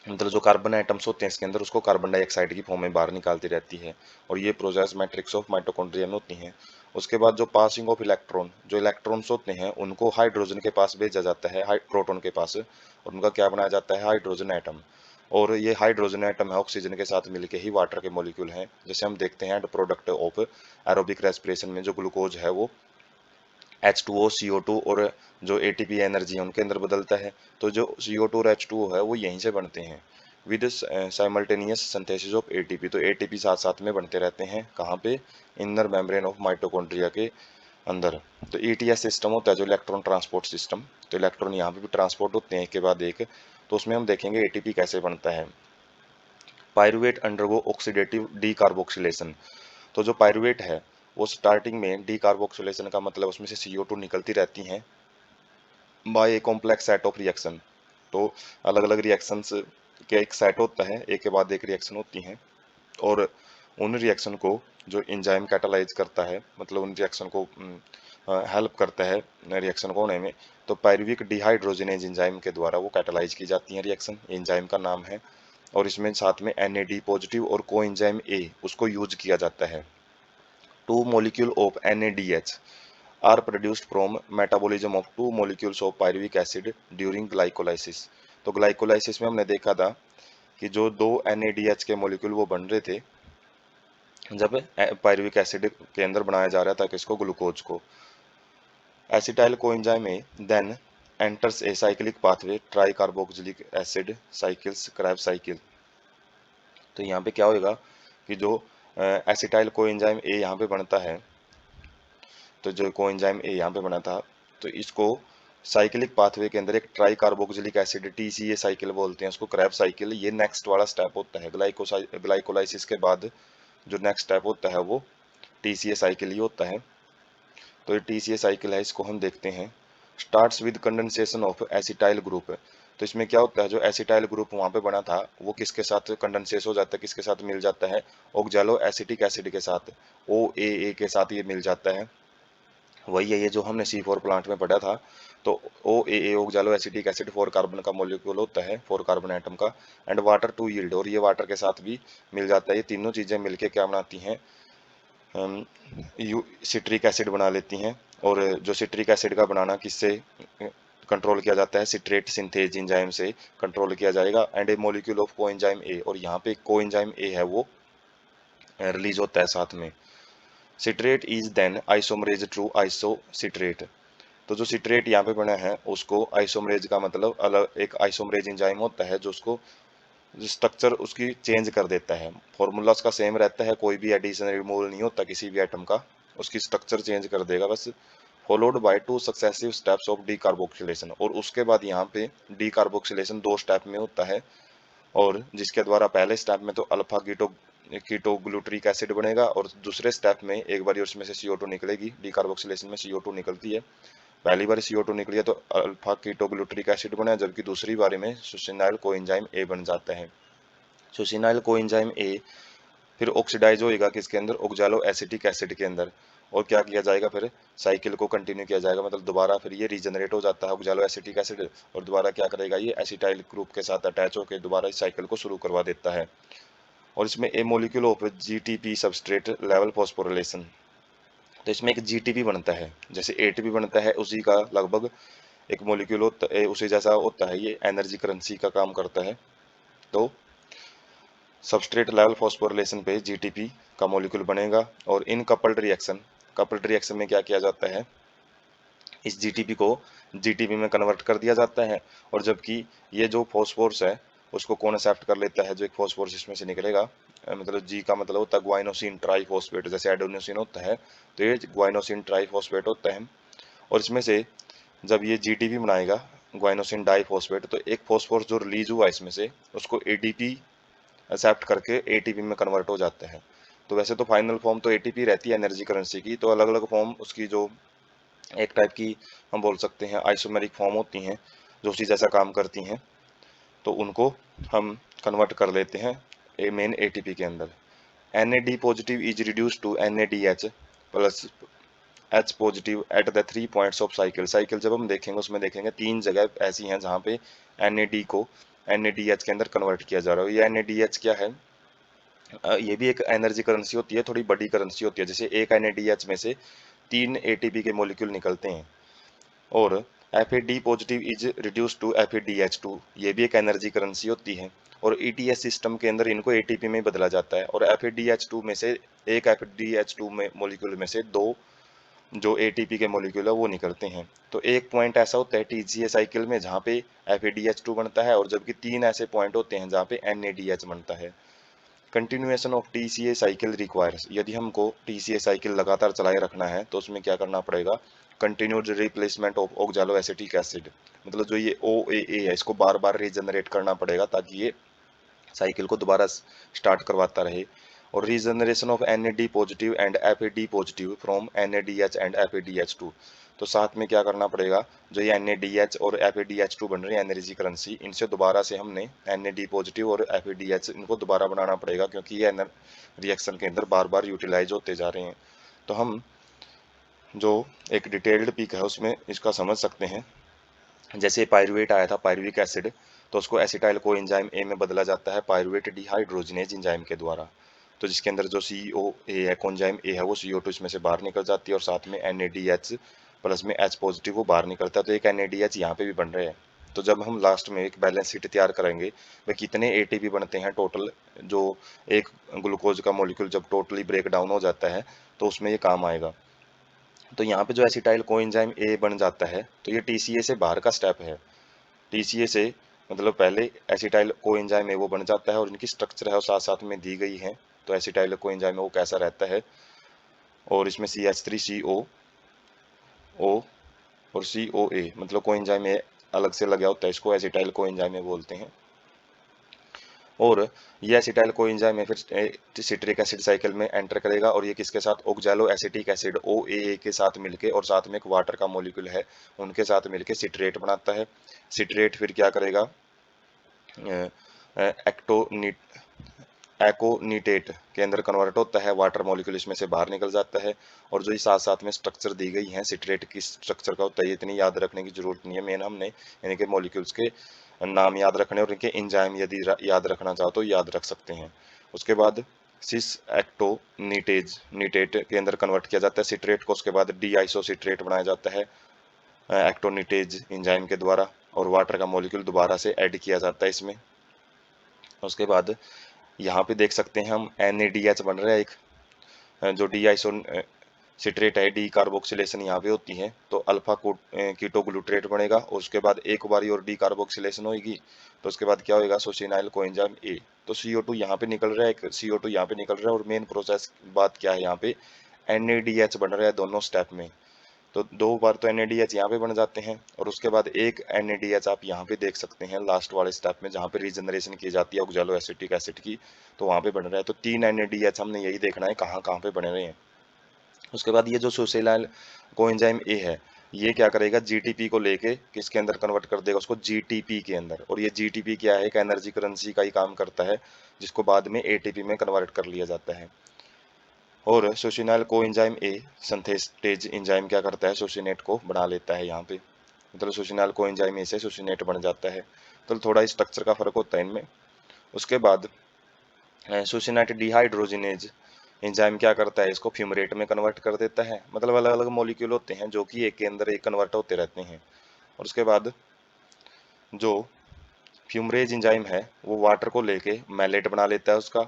मतलब जो कार्बन एटम्स होते हैं इसके अंदर, उसको कार्बन डाइऑक्साइड की फॉर्म में बाहर निकालती रहती है। और ये प्रोसेस मैट्रिक्स ऑफ माइटोकॉन्ड्रिया में होती है। उसके बाद जो पासिंग ऑफ इलेक्ट्रॉन, जो इलेक्ट्रॉन्स होते हैं उनको हाइड्रोजन के पास भेजा जाता है, प्रोटॉन के पास, और उनका क्या बनाया जाता है, हाइड्रोजन एटम। और ये हाइड्रोजन एटम है ऑक्सीजन के साथ मिलके ही वाटर के मॉलिक्यूल हैं। जैसे हम देखते हैं and product of aerobic respiration में जो ग्लूकोज है वो H2O CO2 और जो ATP एनर्जी है उनके अंदर बदलता है। तो जो CO2 और H2O है वो यहीं से बनते हैं with simultaneous synthesis of ATP। तो ATP साथ साथ में बनते रहते हैं, कहाँ पे, इनर मेम्ब्रेन ऑफ माइटोकॉन्ड्रिया के अंदर। तो ETS सिस्टम होता है जो इलेक्ट्रॉन ट्रांसपोर्ट सिस्टम। तो इलेक्ट्रॉन यहाँ पे भी ट्रांसपोर्ट होते हैं एक के बाद एक। तो उसमें हम देखेंगे ATP कैसे बनता है। Pyruvate undergo oxidative decarboxylation. तो जो पायरुवेट है वो स्टार्टिंग में डीकार्बोक्सिलेशन का मतलब उसमें से CO2 निकलती रहती हैं by a complex set of reaction. तो अलग अलग रिएक्शंस के एक सेट होता है, एक के बाद एक रिएक्शन होती हैं, और उन रिएक्शन को जो एंजाइम कैटालाइज करता है, मतलब उन रिएक्शन को हेल्प करता है रिएक्शन को होने में। तो पायरुविक डिहाइड्रोजिनेज एंजाइम के द्वारा वो कैटालाइज की जाती है रिएक्शन, एंजाइम का नाम है। और इसमें साथ में NAD पॉजिटिव और को एंजाइम A उसको यूज किया जाता है। 2 molecule of NADH are produced from metabolism of 2 molecules of pyruvic acid during glycolysis। तो ग्लाइकोलाइसिस में हमने देखा था कि जो 2 NADH के मॉलिक्यूल वो बन रहे थे जब पायरुविक एसिड के अंदर बनाया जा रहा था किसको, ग्लूकोज को। Acetyl coenzyme A then enters a cyclic pathway tricarboxylic acid cycles Krebs cycle. तो यहाँ पे क्या होगा कि जो एसिटाइल कोएंजाइम ए यहाँ पे बनता है, तो जो कोएंजाइम ए यहाँ पे बना था, तो इसको साइक्लिक पाथवे के अंदर एक try carboxylic acid TCA cycle बोलते हैं उसको, क्रैब साइकिल। ये नेक्स्ट वाला स्टेप होता है ग्लाइकोलाइसिस के बाद। जो नेक्स्ट स्टेप होता है वो TCA साइकिल ही होता है। तो ये TCA साइकिल है, इसको हम देखते हैं। Starts with condensation of acetyl group. तो इसमें क्या होता है, जो एसिटाइल ग्रुप वहाँ पे बना था वो किसके साथ कंडेंसेस हो जाता है, किसके साथ मिल जाता है, ऑक्जेलो एसिटिक एसिड के साथ, OAA के साथ ये मिल जाता है। वही है ये जो हमने C4 प्लांट में पढ़ा था। तो OAA ऑक्जेलो एसिटिक एसिड 4 कार्बन का मॉलिक्यूल होता है, 4 कार्बन एटम का, एंड वाटर टू यील्ड, और ये वाटर के साथ भी मिल जाता है। ये तीनों चीजें मिलके क्या बनाती हैं, सिट्रिक एसिड बना लेती हैं। और जो सिट्रिक एसिड का बनाना किससे कंट्रोल किया जाता है, सिट्रेट सिंथेज एंजाइम से कंट्रोल किया जाएगा। And A molecule of coenzyme A, और यहाँ पे कोएंजाइम ए है वो रिलीज होता है साथ में। Citrate is then isomerase to isocitrate. तो जो सिट्रेट यहाँ पे बना है उसको आइसोमरेज का मतलब अलग एक आइसोमरेज एंजाइम होता है जो उसको स्ट्रक्चर उसकी चेंज कर देता है। फॉर्मूला उसका सेम रहता है, कोई भी एडिशन रिमूवल नहीं होता किसी भी एटम का, उसकी स्ट्रक्चर चेंज कर देगा बस। Followed by 2 successive steps of decarboxylation, और उसके बाद यहाँ पे डीकार्बोक्सिलेशन 2 स्टेप में होता है, और जिसके द्वारा पहले स्टेप में तो अल्फा कीटोग्लूटरिक एसिड बनेगा, और दूसरे स्टेप में एक बार उसमें से CO2 निकलेगी। डीकार्बोक्सिलेशन में CO2 निकलती है, पहली बार CO2 निकली है तो अल्फा कीटोग्लूटरिक एसिड बना, जबकि दूसरी बारी में सुसिनाइल कोएंजाइम ए बन जाता है। सुसिनाइल कोएंजाइम ए फिर ऑक्सीडाइज होएगा किसके अंदर, ऑक्सैलो एसिटिक एसिड के अंदर। और क्या किया जाएगा, फिर साइकिल को कंटिन्यू किया जाएगा, मतलब दोबारा फिर ये रीजनरेट हो जाता है ऑक्सैलो एसिटिक एसिड, और दोबारा क्या करेगा, ये एसिटाइल ग्रुप के साथ अटैच होकर दोबारा इस साइकिल को शुरू करवा देता है। और इसमें a molecule of GTP substrate level phosphorylation, तो इसमें एक जीटीपी बनता है, जैसे एटीपी बनता है उसी का लगभग एक मोलिक्यूल होता है, उसी जैसा होता है, ये एनर्जी करेंसी का काम करता है। तो सबस्ट्रेट लेवल फॉस्फोरिलेशन पे जीटीपी का मॉलिक्यूल बनेगा, और इन कपल्ड रिएक्शन में क्या किया जाता है, इस जीटीपी को जीटीपी में कन्वर्ट कर दिया जाता है। और जबकि ये जो फॉस्फोरस है उसको कौन एक्सेप्ट कर लेता है, जो एक फॉस्फोरस इसमें से निकलेगा, मतलब जी का मतलब होता है ग्वाइनोसिन ट्राइफॉस्फेट, जैसे एडेनोसिन होता है तो ये ग्वाइनोसिन ट्राइफॉस्फेट होता है। और इसमें से जब ये जीटीपी बनाएगा ग्वाइनोसिन डाइफॉस्फेट, तो एक फॉस्फोरस जो रिलीज हुआ इसमें से उसको एडीपी एक्सेप्ट करके एटीपी में कन्वर्ट हो जाता है। तो वैसे तो फाइनल फॉर्म तो एटीपी रहती है एनर्जी करेंसी की, तो अलग अलग फॉर्म उसकी जो एक टाइप की हम बोल सकते हैं आइसोमेरिक फॉर्म होती हैं जो उसी जैसा काम करती हैं, तो उनको हम कन्वर्ट कर लेते हैं मेन एटीपी के अंदर। NAD positive is reduce to NADH plus H positive at the 3 points of cycle. Cycle जब हम देखेंगे उसमें देखेंगे 3 जगह ऐसी हैं जहाँ पे NAD को NADH के अंदर कन्वर्ट किया जा रहा है। ये NADH क्या है, ये भी एक एनर्जी करेंसी होती है, थोड़ी बड़ी करेंसी होती है, जैसे एक NADH में से 3 ATP के मॉलिक्यूल निकलते हैं। और FAD positive is reduce to FADH2, ये भी एक एनर्जी करेंसी होती है। और ETS सिस्टम के अंदर इनको ATP में बदला जाता है, और FADH2 में से एक FADH2 में मॉलिक्यूल में से 2 जो ATP के मॉलिक्यूल है वो निकलते हैं। तो एक पॉइंट ऐसा होता है TCA साइकिल में जहाँ पे FADH2 बनता है, और जबकि 3 ऐसे पॉइंट होते हैं जहाँ पे NADH बनता है। Continuation of TCA cycle requires, यदि हमको TCA साइकिल लगातार चलाए रखना है तो उसमें क्या करना पड़ेगा, continued replacement of oxalo acetic acid, मतलब जो ये OAA है इसको बार बार रीजनरेट करना पड़ेगा ताकि ये साइकिल को दोबारा स्टार्ट करवाता रहे। और regeneration of NAD positive and FAD positive from NADH and FADH2, तो साथ में क्या करना पड़ेगा, जो ये NADH और FADH2 बन रही है एनर्जी करेंसी, इनसे दोबारा से हमने NAD पॉजिटिव और FADH इनको दोबारा बनाना पड़ेगा, क्योंकि ये रिएक्शन के अंदर बार बार यूटिलाइज होते जा रहे हैं। तो हम जो एक डिटेल्ड पिक है उसमें इसका समझ सकते हैं, जैसे पायरुवेट आया था पायरुविक एसिड, तो उसको एसिटाइल को एंजाइम ए में बदला जाता है पायरुवेट डिहाइड्रोजनेज एंजाइम के द्वारा। तो जिसके अंदर जो COA है, कोएंजाइम ए है, वो CO2 इसमें से बाहर निकल जाती है, और साथ में NADH प्लस में H पॉजिटिव वो बाहर निकलता है, तो एक NADH यहाँ पे भी बन रहे हैं। तो जब हम लास्ट में एक बैलेंस शीट तैयार करेंगे वह कितने ATP बनते हैं टोटल, जो एक ग्लूकोज का मॉलिक्यूल जब टोटली ब्रेक डाउन हो जाता है तो उसमें ये काम आएगा। तो यहाँ पे जो एसिटाइल कोएंजाइम ए बन जाता है तो ये TCA से बाहर का स्टेप है। TCA से मतलब पहले एसिटाइल कोएंजाइम ए वो बन जाता है, और इनकी स्ट्रक्चर है और साथ साथ में दी गई है। तो एसिटाइल कोएंजाइम ए वो कैसा रहता है, और इसमें CH3CO O और COA मतलब कोएंजाइम ए अलग से लगा होता है, इसको एसिटाइल कोएंजाइम ए बोलते हैं। और ये एसिटाइल कोएंजाइम फिर सिट्रिक एसिड साइकिल में एंटर करेगा, और ये किसके साथ, ऑक्सैलो एसिटिक एसिड OAA के साथ मिलके, और साथ में एक वाटर का मॉलिक्यूल है उनके साथ मिलके सिट्रेट बनाता है। सिट्रेट फिर क्या करेगा, एक्टोनिट एकोनिटेट के अंदर कन्वर्ट होता है, वाटर मॉलिक्यूल इसमें से बाहर निकल जाता है। और जो ये साथ साथ में स्ट्रक्चर दी गई है सिट्रेट की स्ट्रक्चर का होता है, ये इतनी याद रखने की जरूरत नहीं है, मेन हमने इनके मॉलिक्यूल्स के नाम याद रखने और इनके एंजाइम यदि याद रखना चाहो तो याद रख सकते हैं। उसके बाद सिस एक्टोनिटेज निटेट के अंदर कन्वर्ट किया जाता है सिट्रेट को, उसके बाद डीआइसोसिट्रेट बनाया जाता है एक्टोनिटेज एंजाइम के द्वारा, और वाटर का मॉलिक्यूल दोबारा से ऐड किया जाता है इसमें। उसके बाद यहाँ पे देख सकते हैं हम NADH बन रहा है एक, जो डीआइसो सिट्रेट है, डी कार्बोक्सिलेशन यहाँ पे होती है, तो अल्फा कीटोग्लूट्रेट बनेगा, और उसके बाद एक बारी और डी कार्बोक्सिलेशन होगी, तो उसके बाद क्या होगा, सोसिनाइल कोएंजाइम ए। तो CO2 यहाँ पे निकल रहा है, एक CO2 यहाँ पे निकल रहा है, और मेन प्रोसेस बात क्या है यहाँ पे, NADH बन रहा है दोनों स्टेप में। तो 2 बार तो NADH यहाँ पे बन जाते हैं, और उसके बाद एक NADH आप यहाँ पे देख सकते हैं लास्ट वाले स्टेप में जहाँ पे रीजनरेशन की जाती है ऑक्सैलो एसिटिक एसिड की, तो वहाँ पे बन रहा है। तो 3 NADH हमने यही देखना है कहाँ कहाँ पे बने रहे हैं। उसके बाद ये जो सोसेनाइल कोएंजाइम ए है, ये क्या करेगा, जीटीपी को लेके किसके अंदर कन्वर्ट कर देगा, उसको जीटीपी के अंदर। और ये जीटीपी क्या है, एक एनर्जी करेंसी का ही काम करता है, जिसको बाद में एटीपी में कन्वर्ट कर लिया जाता है। और सोशिनाल को एंजाइम ए सिंथेसेज एंजाइम क्या करता है, सोशिनेट को बना लेता है यहाँ पे, मतलब सोशिनाल को एंजाइम ए से सोशिनेट बन जाता है। तो थोड़ा स्ट्रक्चर का फर्क होता है इनमें। उसके बाद सोशिनाइट डिहाइड्रोजिनेज एंजाइम क्या करता है, इसको फ्यूमरेट में कन्वर्ट कर देता है। मतलब अलग अलग मॉलिक्यूल होते हैं जो कि एक के अंदर एक कन्वर्ट होते रहते हैं। और उसके बाद जो फ्यूमरेज एंजाइम है वो वाटर को लेके मैलेट बना लेता है उसका।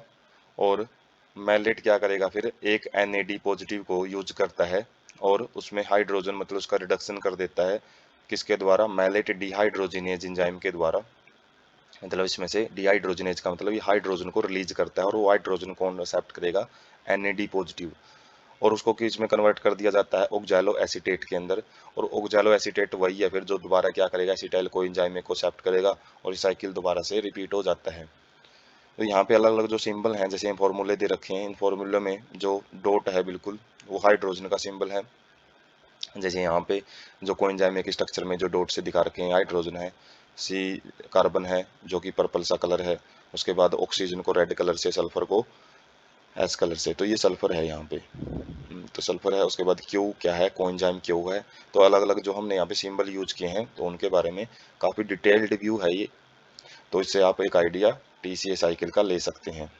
और मैलेट क्या करेगा फिर, एक NAD पॉजिटिव को यूज करता है और उसमें हाइड्रोजन मतलब उसका रिडक्शन कर देता है, किसके द्वारा, मैलेट डिहाइड्रोजिनेज एंजाइम के द्वारा। मतलब इसमें से डिहाइड्रोजनेज का मतलब ये हाइड्रोजन को रिलीज करता है, और वो हाइड्रोजन को एक्सेप्ट करेगा NAD पॉजिटिव, और उसको किस में कन्वर्ट कर दिया जाता है, ऑक्सैलो एसीटेट के अंदर। और ऑक्सैलो एसीटेट वही है फिर जो दोबारा क्या करेगा, एसिटाइल को एंजाइम को एक्सेप्ट करेगा, और साइकिल दोबारा से रिपीट हो जाता है। तो यहाँ पे अलग अलग जो सिंबल हैं, जैसे फॉर्मूले दे रखे हैं, इन फॉर्मूले में जो डॉट है बिल्कुल वो हाइड्रोजन का सिंबल है। जैसे यहाँ पे जो कोएंजाइम के स्ट्रक्चर में जो डॉट से दिखा रखे हैं, हाइड्रोजन है, सी कार्बन है जो कि पर्पल सा कलर है, उसके बाद ऑक्सीजन को रेड कलर से, सल्फर को एस कलर से, तो ये सल्फर है यहाँ पे। तो सल्फर है। उसके बाद क्यू क्या है, कोएंजाइम क्यू है। तो अलग अलग जो हमने यहाँ पे सिंबल यूज किए हैं तो उनके बारे में काफ़ी डिटेल्ड व्यू है ये। तो इससे आप एक आइडिया TCA साइकिल का ले सकते हैं।